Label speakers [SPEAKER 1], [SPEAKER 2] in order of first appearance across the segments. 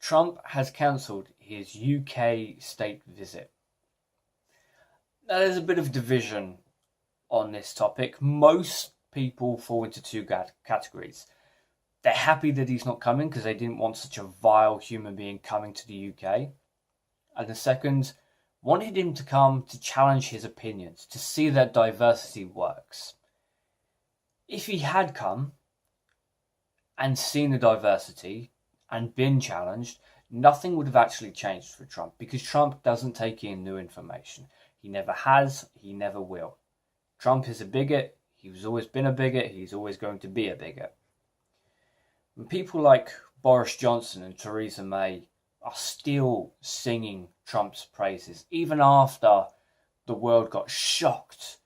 [SPEAKER 1] Trump has cancelled his UK state visit. Now, there's a bit of division on this topic. Most people fall into two categories. They're happy that he's not coming because they didn't want such a vile human being coming to the UK. And the second wanted him to come to challenge his opinions, to see that diversity works. If he had come and seen the diversity and been challenged, nothing would have actually changed for Trump, because Trump doesn't take in new information. He never has, he never will. Trump is a bigot, he's always been a bigot, he's always going to be a bigot. And people like Boris Johnson and Theresa May are still singing Trump's praises, even after the world got shocked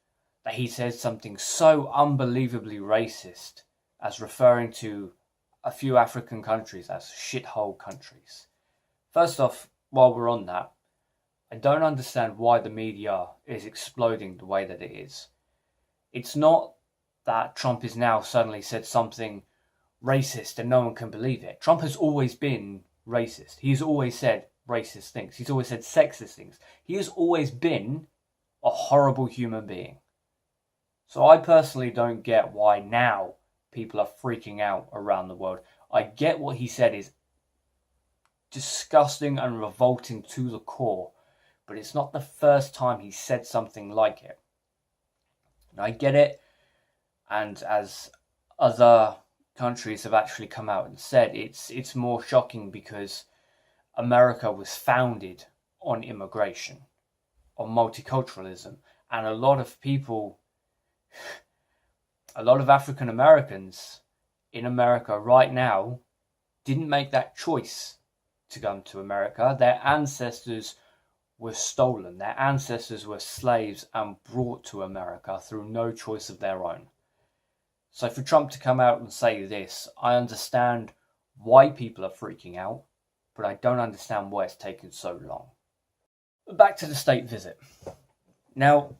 [SPEAKER 1] that he said something so unbelievably racist as referring to a few African countries as shithole countries. First off, while we're on that, I don't understand why the media is exploding the way that it is. It's not that Trump has now suddenly said something racist and no one can believe it. Trump has always been racist. He's always said racist things. He's always said sexist things. He has always been a horrible human being. So I personally don't get why now people are freaking out around the world. I get what he said is disgusting and revolting to the core, but it's not the first time he said something like it. And I get it, and as other countries have actually come out and said, it's more shocking because America was founded on immigration, on multiculturalism, and a lot of African Americans in America right now didn't make that choice to come to America. Their ancestors were stolen. Their ancestors were slaves and brought to America through no choice of their own. So for Trump to come out and say this, I understand why people are freaking out, but I don't understand why it's taken so long. But back to the state visit. Now,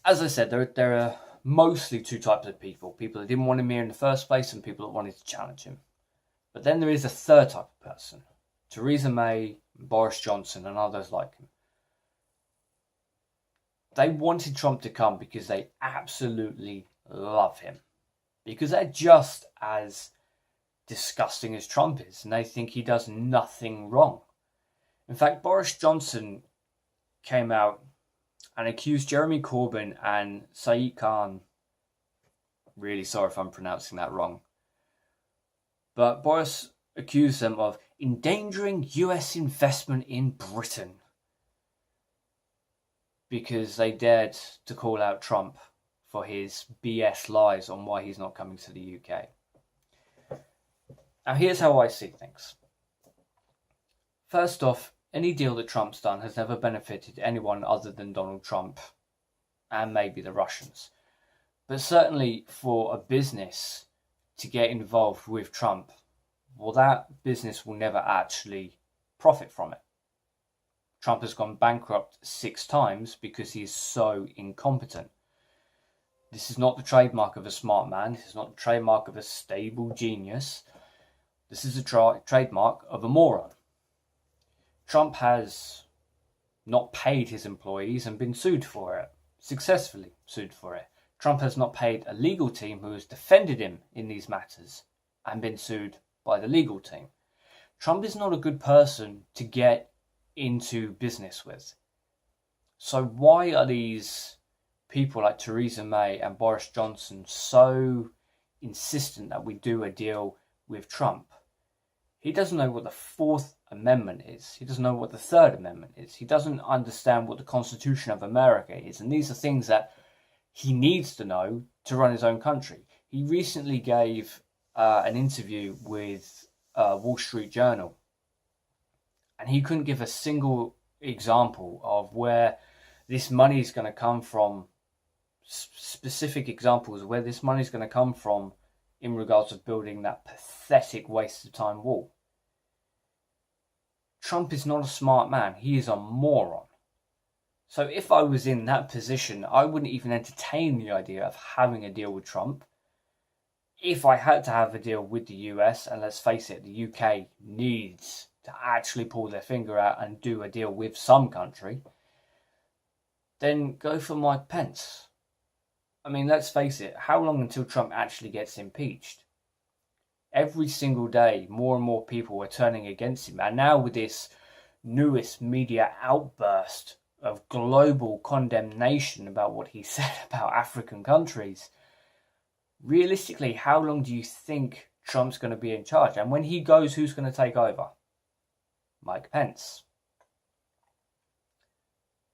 [SPEAKER 1] as I said, there are mostly two types of people. People that didn't want him here in the first place and people that wanted to challenge him. But then there is a third type of person. Theresa May, Boris Johnson and others like him. They wanted Trump to come because they absolutely love him. Because they're just as disgusting as Trump is, and they think he does nothing wrong. In fact, Boris Johnson came out and accused Jeremy Corbyn and Sadiq Khan, really sorry if I'm pronouncing that wrong, but Boris accused them of endangering US investment in Britain because they dared to call out Trump for his BS lies on why he's not coming to the UK. Now here's how I see things. First off, any deal that Trump's done has never benefited anyone other than Donald Trump and maybe the Russians. But certainly for a business to get involved with Trump, well, that business will never actually profit from it. Trump has gone bankrupt 6 times because he is so incompetent. This is not the trademark of a smart man. This is not the trademark of a stable genius. This is a trademark of a moron. Trump has not paid his employees and been sued for it, successfully sued for it. Trump has not paid a legal team who has defended him in these matters and been sued by the legal team. Trump is not a good person to get into business with. So why are these people like Theresa May and Boris Johnson so insistent that we do a deal with Trump? He doesn't know what the Fourth Amendment is. He doesn't know what the Third Amendment is. He doesn't understand what the Constitution of America is. And these are things that he needs to know to run his own country. He recently gave an interview with Wall Street Journal, and he couldn't give a single example of where this money is going to come from, specific examples of where this money is going to come from in regards of building that pathetic waste of time wall. Trump is not a smart man. He is a moron. So if I was in that position, I wouldn't even entertain the idea of having a deal with Trump. if I had to have a deal with the US, and let's face it, the UK needs to actually pull their finger out and do a deal with some country, then go for Mike Pence. I mean, let's face it, how long until Trump actually gets impeached? Every single day, more and more people are turning against him. And now with this newest media outburst of global condemnation about what he said about African countries, realistically, how long do you think Trump's going to be in charge? And when he goes, who's going to take over? Mike Pence.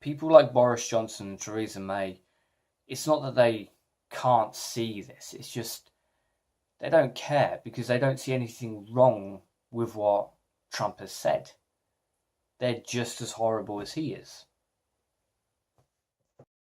[SPEAKER 1] People like Boris Johnson and Theresa May, it's not that they can't see this, it's just they don't care because they don't see anything wrong with what Trump has said. They're just as horrible as he is.